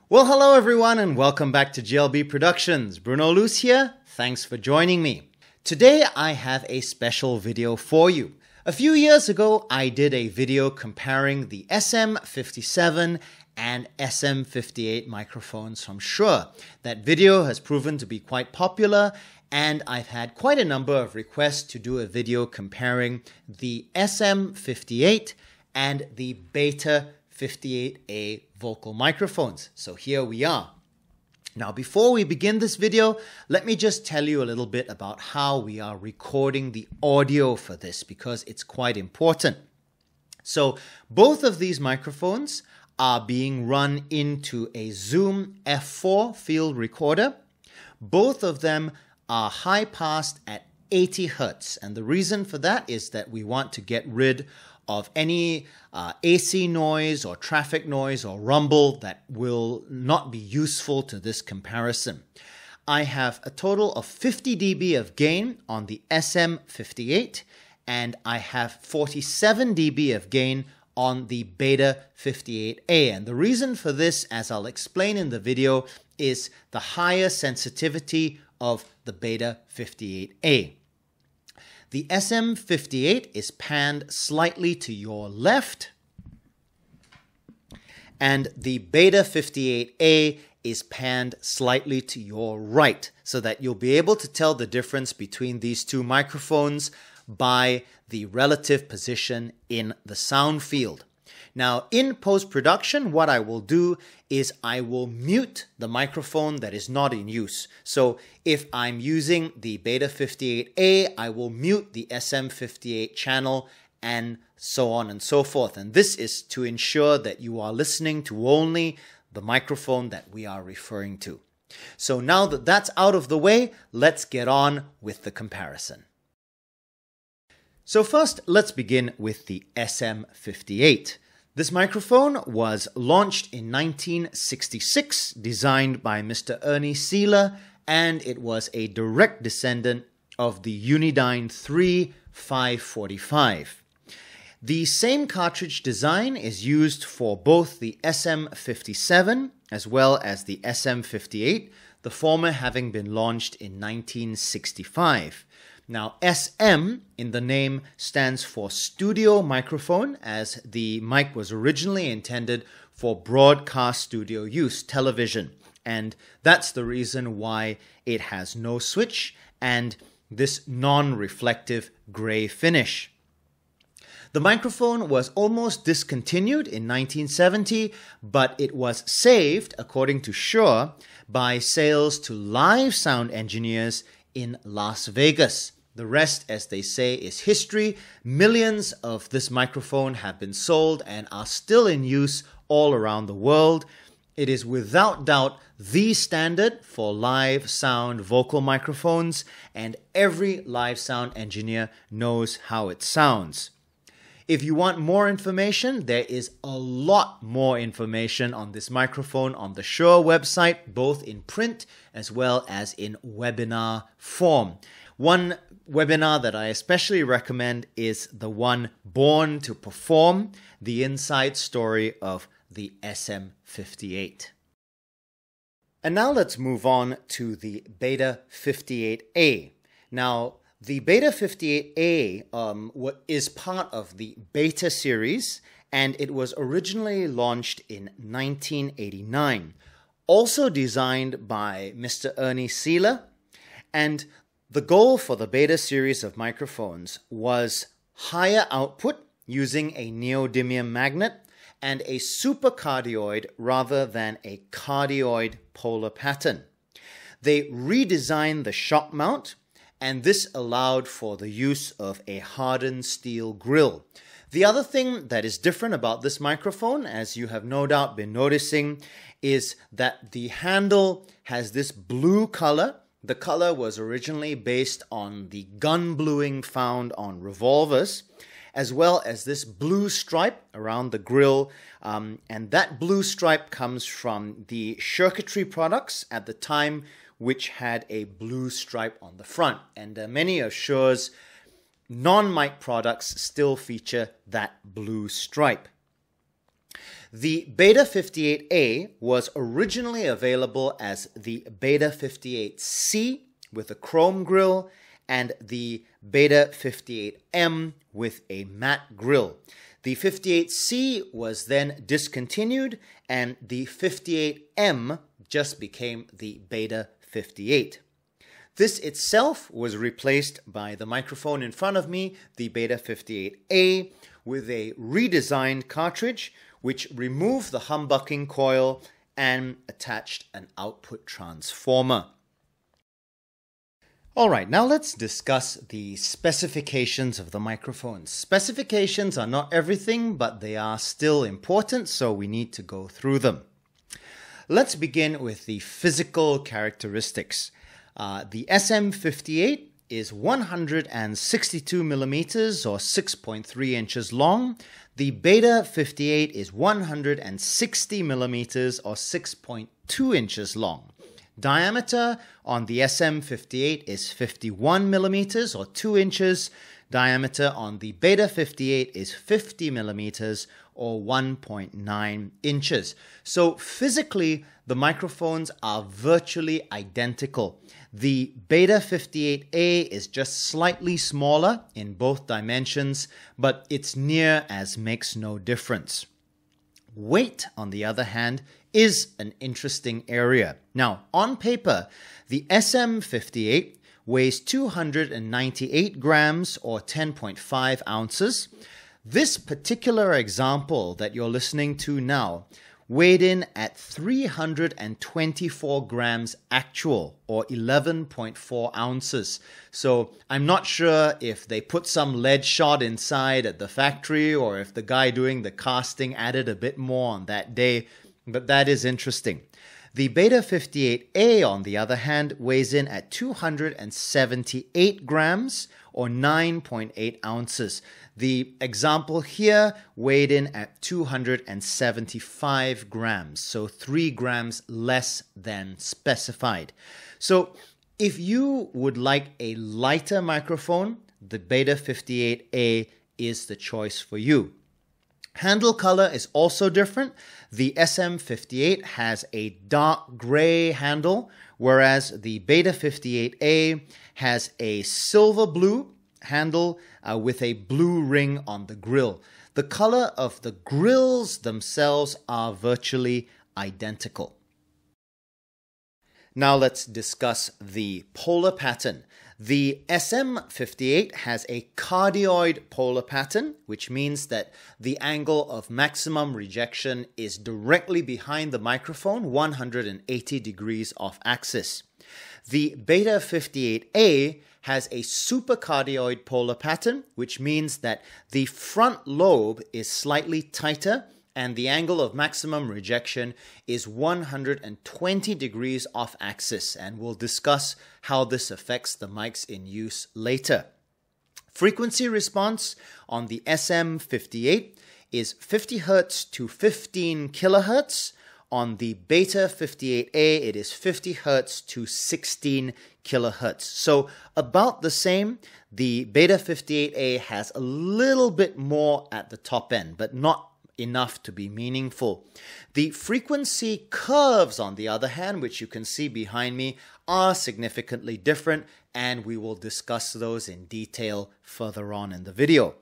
Well, hello everyone and welcome back to GLB Productions. Bruno Luce here. Thanks for joining me. Today I have a special video for you. A few years ago, I did a video comparing the SM57 and SM58 microphones from Shure. That video has proven to be quite popular, and I've had quite a number of requests to do a video comparing the SM58 and the Beta58A vocal microphones. So here we are. Now, before we begin this video, let me just tell you a little bit about how we are recording the audio for this, because it's quite important. So both of these microphones are being run into a Zoom F4 field recorder. Both of them are high passed at 80 Hertz. And the reason for that is that we want to get rid of any AC noise or traffic noise or rumble that will not be useful to this comparison. I have a total of 50 dB of gain on the SM58, and I have 47 dB of gain on the Beta58A. And the reason for this, as I'll explain in the video, is the higher sensitivity of the Beta58A. The SM58 is panned slightly to your left, and the Beta58A is panned slightly to your right, so that you'll be able to tell the difference between these two microphones by the relative position in the sound field. Now, in post-production, what I will do is I will mute the microphone that is not in use. So if I'm using the Beta58A, I will mute the SM58 channel and so on and so forth. And this is to ensure that you are listening to only the microphone that we are referring to. So now that that's out of the way, let's get on with the comparison. So first, let's begin with the SM58. This microphone was launched in 1966, designed by Mr. Ernie Seeler, and it was a direct descendant of the Unidyne 3 545. The same cartridge design is used for both the SM57 as well as the SM58, the former having been launched in 1965. Now, SM in the name stands for studio microphone, as the mic was originally intended for broadcast studio use, television. And that's the reason why it has no switch and this non-reflective gray finish. The microphone was almost discontinued in 1970, but it was saved, according to Shure, by sales to live sound engineers in Las Vegas. The rest, as they say, is history. Millions of this microphone have been sold and are still in use all around the world. It is without doubt the standard for live sound vocal microphones, and every live sound engineer knows how it sounds. If you want more information, there is a lot more information on this microphone on the Shure website, both in print as well as in webinar form. One webinar that I especially recommend is the one Born to Perform, the inside story of the SM58. And now let's move on to the Beta58A. Now, the Beta58A is part of the Beta series, and it was originally launched in 1989. Also designed by Mr. Ernie Seeler, and the goal for the Beta series of microphones was higher output using a neodymium magnet and a supercardioid rather than a cardioid polar pattern. They redesigned the shock mount, and this allowed for the use of a hardened steel grill. The other thing that is different about this microphone, as you have no doubt been noticing, is that the handle has this blue color. The color was originally based on the gun bluing found on revolvers, as well as this blue stripe around the grill. And that blue stripe comes from the circuitry products at the time, which had a blue stripe on the front. And many of Shure's non-mic products still feature that blue stripe. The Beta58A was originally available as the Beta58C with a chrome grille and the Beta58M with a matte grille. The 58C was then discontinued and the 58M just became the Beta58. This itself was replaced by the microphone in front of me, the Beta58A, with a redesigned cartridge which removed the humbucking coil and attached an output transformer. Alright, now let's discuss the specifications of the microphones. Specifications are not everything, but they are still important, so we need to go through them. Let's begin with the physical characteristics. The SM58 is 162 millimeters or 6.3 inches long. The Beta58 is 160 millimeters or 6.2 inches long. Diameter on the SM58 is 51 millimeters or 2 inches. Diameter on the Beta58 is 50 millimeters or 1.9 inches. So physically, the microphones are virtually identical. The Beta58A is just slightly smaller in both dimensions, but it's near as makes no difference. Weight, on the other hand, is an interesting area. Now, on paper, the SM58 weighs 298 grams or 10.5 ounces. This particular example that you're listening to now weighed in at 324 grams actual or 11.4 ounces. So I'm not sure if they put some lead shot inside at the factory or if the guy doing the casting added a bit more on that day, but that is interesting. The Beta58A, on the other hand, weighs in at 278 grams or 9.8 ounces. The example here weighed in at 275 grams, so 3 grams less than specified. So if you would like a lighter microphone, the Beta58A is the choice for you. Handle color is also different. The SM58 has a dark gray handle, whereas the Beta58A has a silver blue handle with a blue ring on the grille. The color of the grills themselves are virtually identical. Now let's discuss the polar pattern. The SM58 has a cardioid polar pattern, which means that the angle of maximum rejection is directly behind the microphone, 180 degrees off axis. The Beta58A has a supercardioid polar pattern, which means that the front lobe is slightly tighter and the angle of maximum rejection is 120 degrees off axis, and we'll discuss how this affects the mics in use later. Frequency response on the SM58 is 50 Hz to 15 kHz. On the Beta58A, it is 50 Hz to 16 kHz. So about the same. The Beta58A has a little bit more at the top end, but not enough to be meaningful. The frequency curves, on the other hand, which you can see behind me, are significantly different, and we will discuss those in detail further on in the video.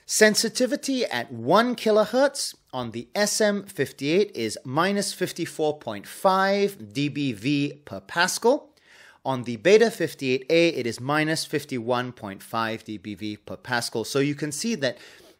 Sensitivity at 1 kHz on the SM58 is minus 54.5 dBV per Pascal. On the Beta58A, it is minus 51.5 dBV per Pascal. So you can see that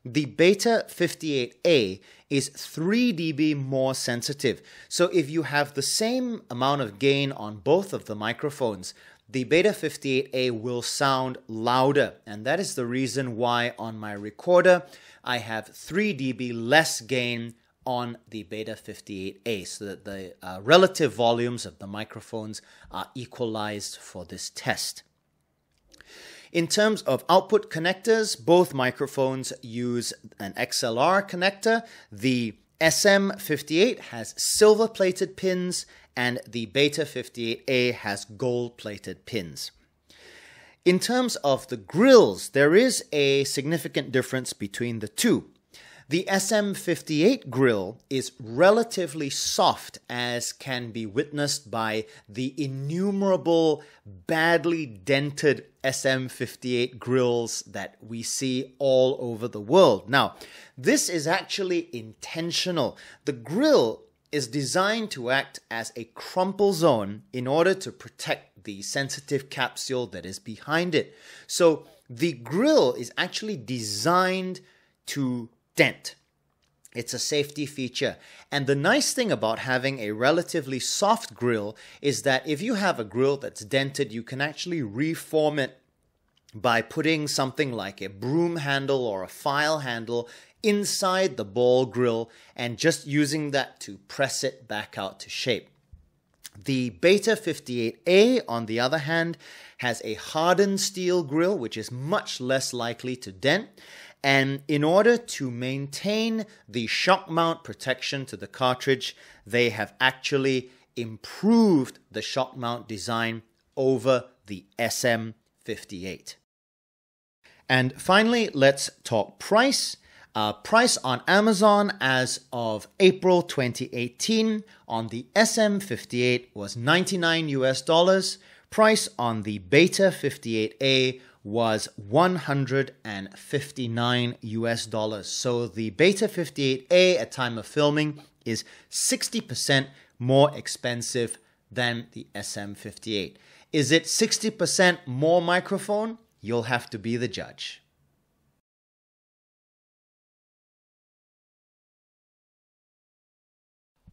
the Beta58A is 3 dB more sensitive. So if you have the same amount of gain on both of the microphones, the Beta58A will sound louder. And that is the reason why on my recorder, I have 3 dB less gain on the Beta58A, so that the relative volumes of the microphones are equalized for this test. In terms of output connectors, both microphones use an XLR connector. The SM58 has silver-plated pins and the Beta58A has gold-plated pins. In terms of the grills, there is a significant difference between the two. The SM58 grill is relatively soft, as can be witnessed by the innumerable badly dented SM58 grills that we see all over the world. Now, this is actually intentional. The grill is designed to act as a crumple zone in order to protect the sensitive capsule that is behind it. So the grill is actually designed to dent. It's a safety feature. And the nice thing about having a relatively soft grill is that if you have a grill that's dented, you can actually reform it by putting something like a broom handle or a file handle inside the ball grill and just using that to press it back out to shape. The Beta58A, on the other hand, has a hardened steel grill, which is much less likely to dent. And in order to maintain the shock mount protection to the cartridge, they have actually improved the shock mount design over the SM58. And finally, let's talk price. Price on Amazon as of April 2018 on the SM58 was $99 US. Price on the Beta58A was $159 US. So the Beta58A at time of filming is 60% more expensive than the SM58. Is it 60% more microphone? You'll have to be the judge.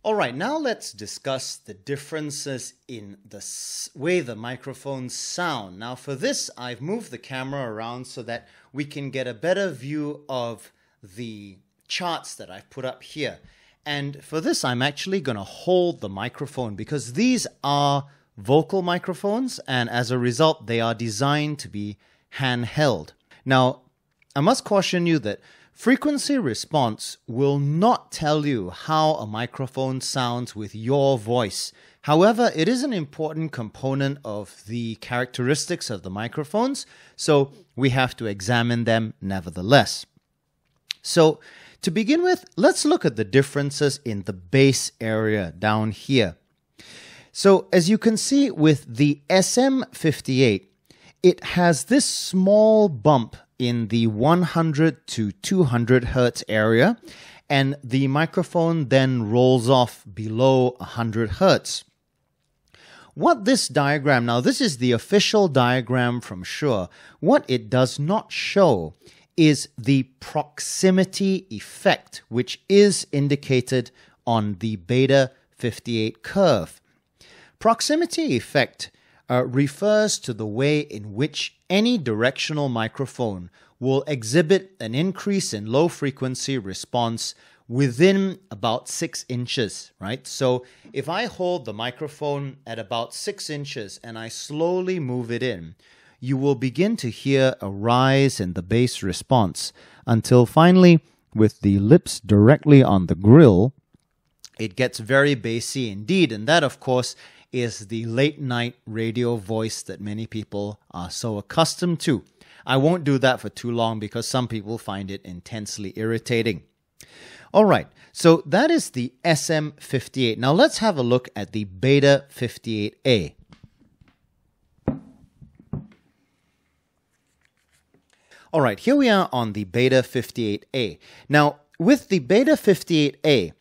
All right, now let's discuss the differences in the way the microphones sound. Now for this, I've moved the camera around so that we can get a better view of the charts that I've put up here. And for this, I'm actually going to hold the microphone because these are vocal microphones, and as a result, they are designed to be handheld. Now, I must caution you that frequency response will not tell you how a microphone sounds with your voice. However, it is an important component of the characteristics of the microphones, so we have to examine them nevertheless. So, to begin with, let's look at the differences in the bass area down here. So, as you can see with the SM58, it has this small bump in the 100 to 200 hertz area, and the microphone then rolls off below 100 hertz. What this diagram, now this is the official diagram from Shure, what it does not show is the proximity effect, which is indicated on the Beta58 curve. Proximity effect refers to the way in which any directional microphone will exhibit an increase in low frequency response within about 6 inches, right? So if I hold the microphone at about 6 inches and I slowly move it in, you will begin to hear a rise in the bass response until finally, with the lips directly on the grill, it gets very bassy indeed. And that, of course, is the late night radio voice that many people are so accustomed to. I won't do that for too long because some people find it intensely irritating. All right, so that is the SM58. Now let's have a look at the Beta58A. All right, here we are on the Beta58A. Now, with the Beta58A,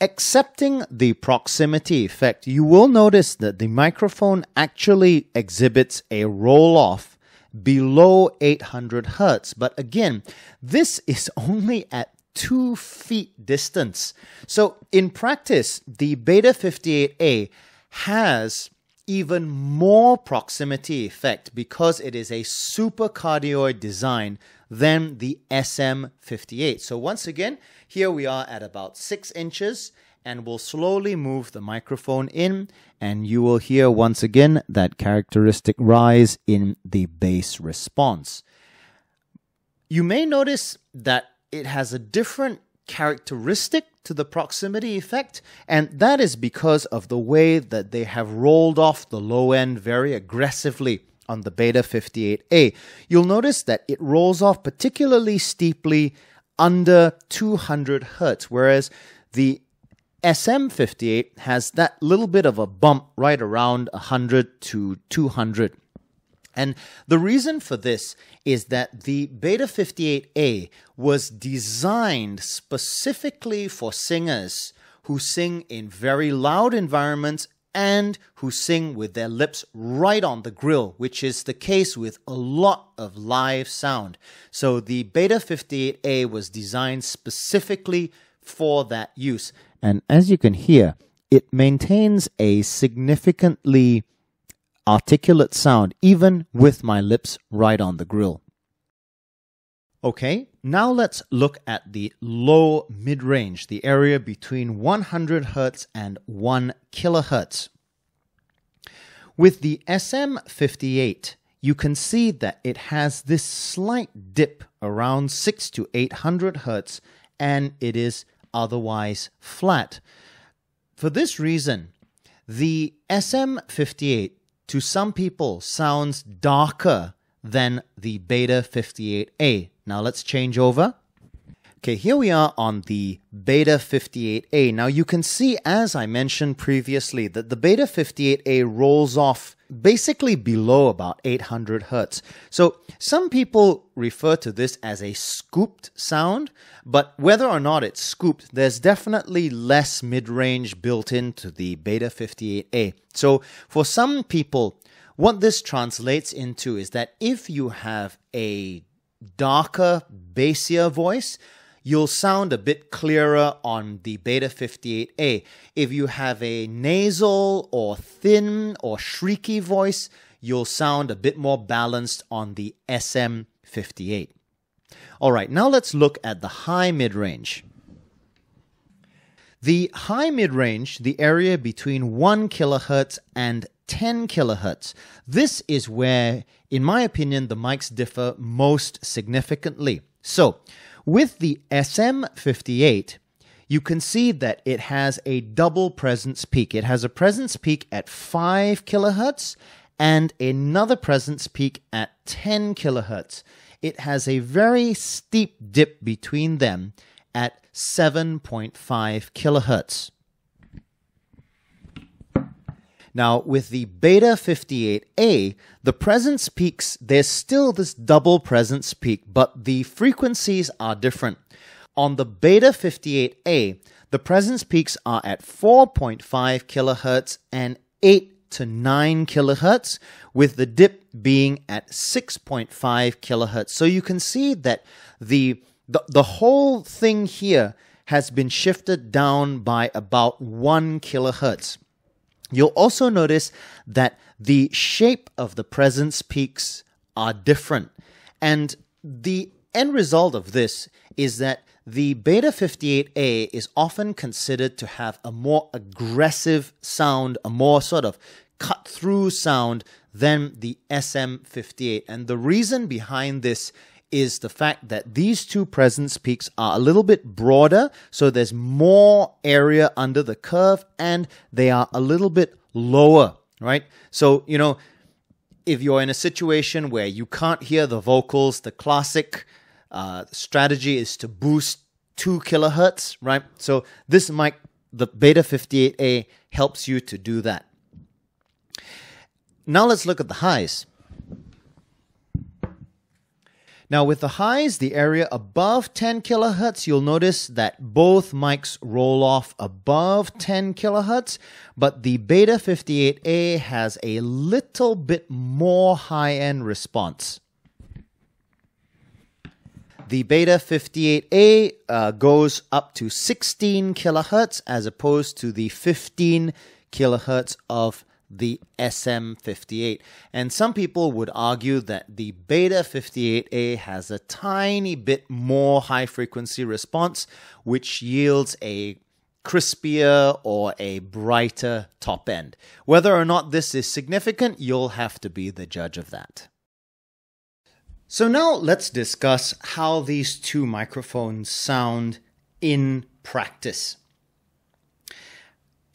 accepting the proximity effect, you will notice that the microphone actually exhibits a roll-off below 800 hertz. But again, this is only at 2 feet distance. So in practice, the Beta58A has even more proximity effect because it is a supercardioid design than the SM58. So once again, here we are at about 6 inches, and we'll slowly move the microphone in, and you will hear once again that characteristic rise in the bass response. You may notice that it has a different characteristic to the proximity effect, and that is because of the way that they have rolled off the low end very aggressively on the Beta58A. You'll notice that it rolls off particularly steeply under 200 hertz, whereas the SM58 has that little bit of a bump right around 100 to 200. And the reason for this is that the Beta58A was designed specifically for singers who sing in very loud environments and who sing with their lips right on the grill, which is the case with a lot of live sound. So the Beta58A was designed specifically for that use. And as you can hear, it maintains a significantly articulate sound even with my lips right on the grill. Okay, now let's look at the low mid-range, the area between 100 Hz and 1 kHz. With the SM58, you can see that it has this slight dip around 600 to 800 Hz, and it is otherwise flat. For this reason, the SM58 to some people sounds darker than the Beta58A. Now let's change over. Okay, here we are on the Beta58A. Now you can see, as I mentioned previously, that the Beta58A rolls off basically below about 800 Hz. So some people refer to this as a scooped sound, but whether or not it's scooped, there's definitely less mid-range built into the Beta58A. So for some people, what this translates into is that if you have a darker, bassier voice, you'll sound a bit clearer on the Beta58A. If you have a nasal or thin or shrieky voice, you'll sound a bit more balanced on the SM58. All right, now let's look at the high mid-range. The high mid-range, the area between 1 kHz and 10 kHz, this is where, in my opinion, the mics differ most significantly. So, with the SM58, you can see that it has a double presence peak. It has a presence peak at 5 kHz and another presence peak at 10 kHz. It has a very steep dip between them at 7.5 kHz. Now, with the Beta58A, the presence peaks, there's still this double presence peak, but the frequencies are different. On the Beta58A, the presence peaks are at 4.5 kHz and 8 to 9 kHz, with the dip being at 6.5 kHz. So you can see that the whole thing here has been shifted down by about 1 kHz. You'll also notice that the shape of the presence peaks are different. And the end result of this is that the Beta58A is often considered to have a more aggressive sound, a more sort of cut-through sound than the SM58. And the reason behind this is the fact that these two presence peaks are a little bit broader, so there's more area under the curve, and they are a little bit lower, right? So, you know, if you're in a situation where you can't hear the vocals, the classic strategy is to boost 2 kHz, right? So this mic, the Beta58A, helps you to do that. Now let's look at the highs. Now with the highs, the area above 10 kHz, you'll notice that both mics roll off above 10 kHz, but the Beta58A has a little bit more high-end response. The Beta58A goes up to 16 kHz as opposed to the 15 kHz of the SM58. And some people would argue that the Beta58A has a tiny bit more high frequency response, which yields a crispier or a brighter top end. Whether or not this is significant, you'll have to be the judge of that. So now let's discuss how these two microphones sound in practice.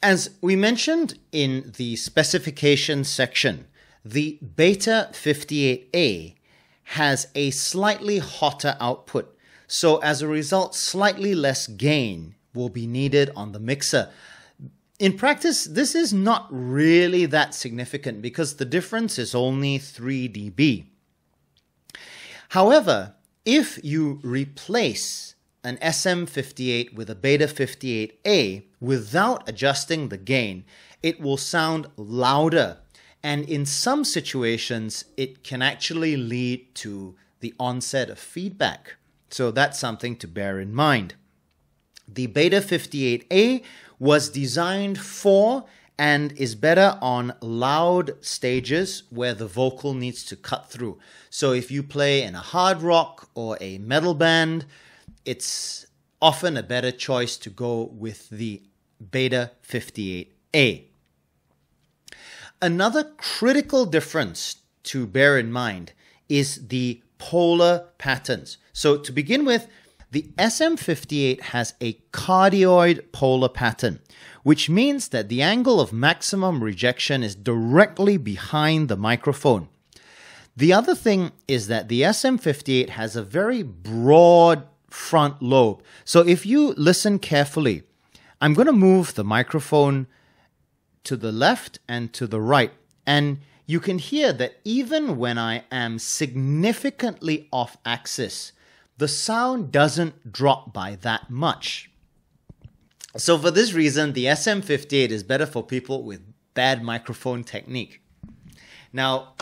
As we mentioned in the specification section, the Beta58A has a slightly hotter output. So as a result, slightly less gain will be needed on the mixer. In practice, this is not really that significant because the difference is only 3 dB. However, if you replace an SM58 with a Beta58A without adjusting the gain, it will sound louder, and in some situations it can actually lead to the onset of feedback. So that's something to bear in mind. The Beta58A was designed for and is better on loud stages where the vocal needs to cut through. So if you play in a hard rock or a metal band, it's often a better choice to go with the Beta58A. Another critical difference to bear in mind is the polar patterns. So to begin with, the SM58 has a cardioid polar pattern, which means that the angle of maximum rejection is directly behind the microphone. The other thing is that the SM58 has a very broad front lobe. So if you listen carefully, I'm going to move the microphone to the left and to the right, and you can hear that even when I am significantly off axis, the sound doesn't drop by that much. So for this reason, the SM58 is better for people with bad microphone technique. Now,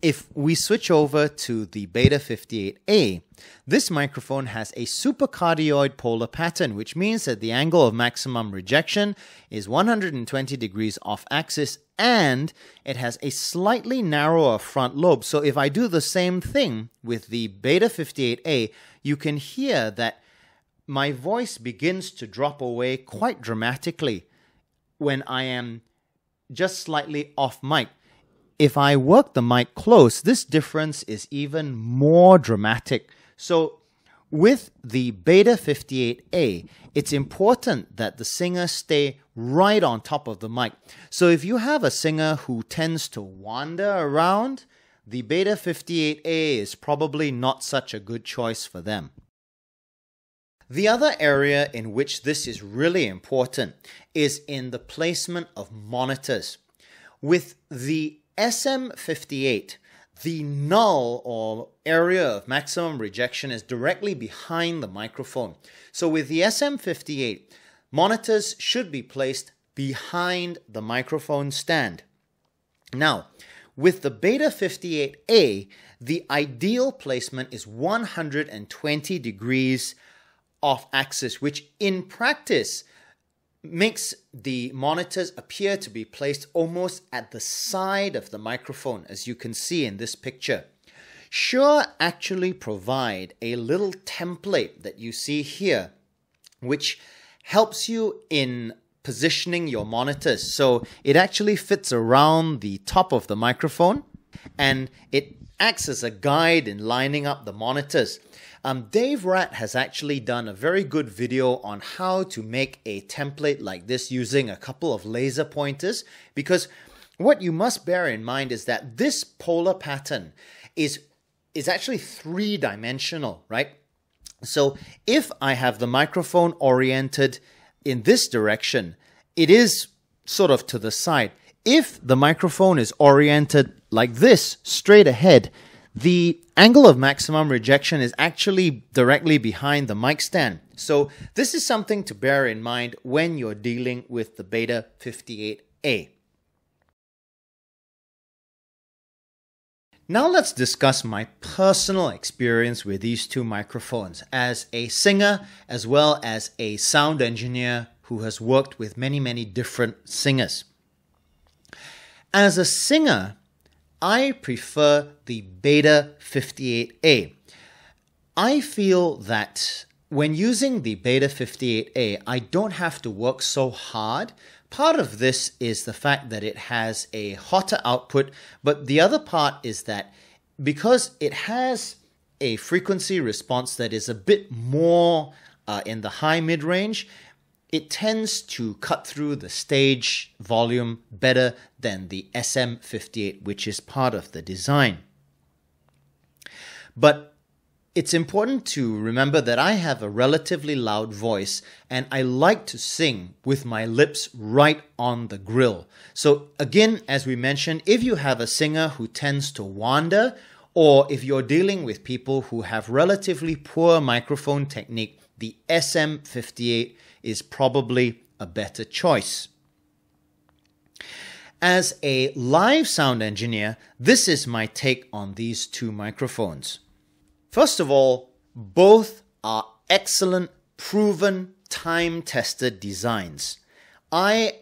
if we switch over to the Beta58A, this microphone has a supercardioid polar pattern, which means that the angle of maximum rejection is 120 degrees off axis, and it has a slightly narrower front lobe. So if I do the same thing with the Beta58A, you can hear that my voice begins to drop away quite dramatically when I am just slightly off mic. If I work the mic close, this difference is even more dramatic. So with the Beta58A, it's important that the singer stay right on top of the mic. So if you have a singer who tends to wander around, the Beta58A is probably not such a good choice for them. The other area in which this is really important is in the placement of monitors. With the SM58, the null or area of maximum rejection is directly behind the microphone. So with the SM58, monitors should be placed behind the microphone stand. Now, with the Beta58A, the ideal placement is 120 degrees off axis, which in practice makes the monitors appear to be placed almost at the side of the microphone, as you can see in this picture. Shure actually provide a little template that you see here, which helps you in positioning your monitors. So it actually fits around the top of the microphone, and it acts as a guide in lining up the monitors. Dave Rat has actually done a very good video on how to make a template like this using a couple of laser pointers, because what you must bear in mind is that this polar pattern is actually three-dimensional, right? So if I have the microphone oriented in this direction, it is sort of to the side. If the microphone is oriented like this, straight ahead, the angle of maximum rejection is actually directly behind the mic stand. So this is something to bear in mind when you're dealing with the Beta58A. Now let's discuss my personal experience with these two microphones as a singer as well as a sound engineer who has worked with many different singers. As a singer, I prefer the Beta58A. I feel that when using the Beta58A, I don't have to work so hard. Part of this is the fact that it has a hotter output, but the other part is that because it has a frequency response that is a bit more in the high mid-range, it tends to cut through the stage volume better than the SM58, which is part of the design. But It's important to remember that I have a relatively loud voice and I like to sing with my lips right on the grill. So again, as we mentioned, if you have a singer who tends to wander, or if you're dealing with people who have relatively poor microphone technique, the SM58 is probably a better choice. As a live sound engineer, this is my take on these two microphones. First of all, both are excellent, proven, time-tested designs. I,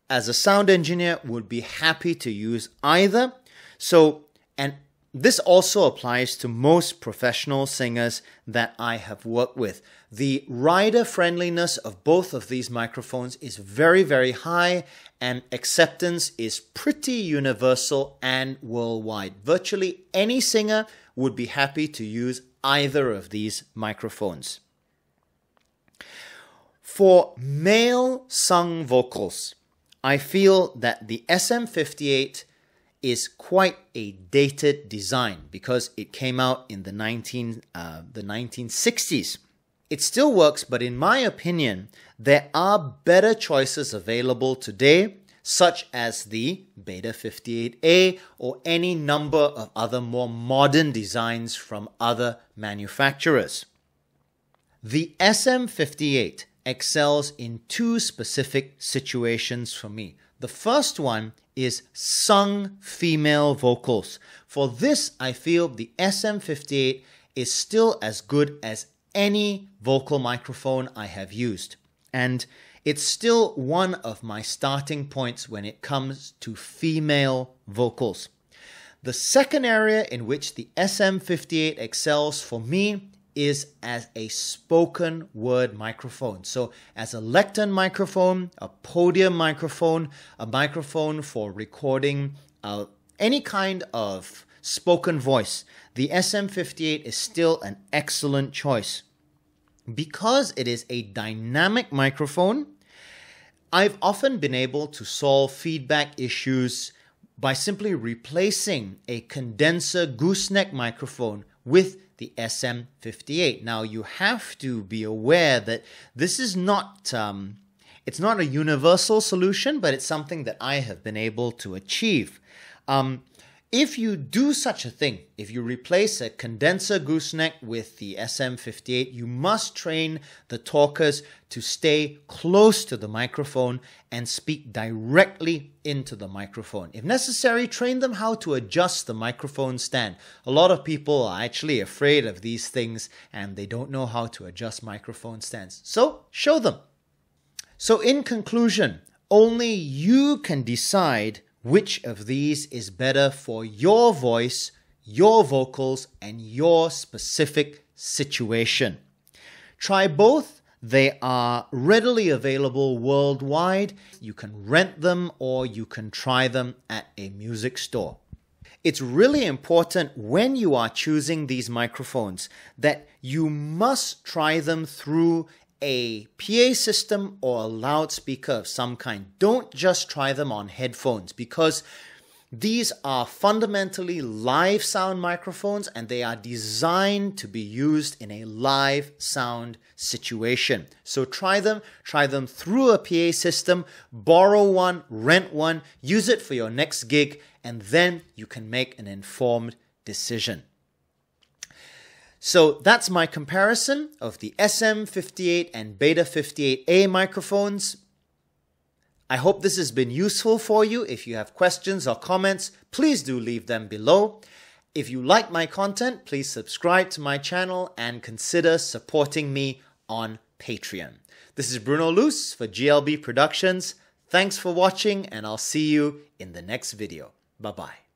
as a sound engineer, would be happy to use either. And this also applies to most professional singers that I have worked with. The rider friendliness of both of these microphones is very, very high, and acceptance is pretty universal and worldwide. Virtually any singer would be happy to use either of these microphones. For male sung vocals, I feel that the SM58 is quite a dated design because it came out in the 1960s. It still works, but in my opinion, there are better choices available today, such as the Beta58A or any number of other more modern designs from other manufacturers. The SM58 excels in two specific situations for me. The first one is sung female vocals. For this, I feel the SM58 is still as good as any vocal microphone I have used. And it's still one of my starting points when it comes to female vocals. The second area in which the SM58 excels for me is as a spoken word microphone. So as a lectern microphone, a podium microphone, a microphone for recording any kind of spoken voice, the SM58 is still an excellent choice. Because it is a dynamic microphone, I've often been able to solve feedback issues by simply replacing a condenser gooseneck microphone with the SM58. Now, you have to be aware that this is not, it's not a universal solution, but it's something that I have been able to achieve. If you do such a thing, if you replace a condenser gooseneck with the SM58, you must train the talkers to stay close to the microphone and speak directly into the microphone. If necessary, train them how to adjust the microphone stand. A lot of people are actually afraid of these things and they don't know how to adjust microphone stands. So, show them. So, in conclusion, only you can decide which of these is better for your voice, your vocals, and your specific situation. Try both. They are readily available worldwide. You can rent them or you can try them at a music store. It's really important when you are choosing these microphones that you must try them through a PA system or a loudspeaker of some kind. Don't just try them on headphones because these are fundamentally live sound microphones and they are designed to be used in a live sound situation. So try them through a PA system, borrow one, rent one, use it for your next gig, and then you can make an informed decision. So that's my comparison of the SM58 and Beta58A microphones. I hope this has been useful for you. If you have questions or comments, please do leave them below. If you like my content, please subscribe to my channel and consider supporting me on Patreon. This is Bruno Luce for GLB Productions. Thanks for watching and I'll see you in the next video. Bye-bye.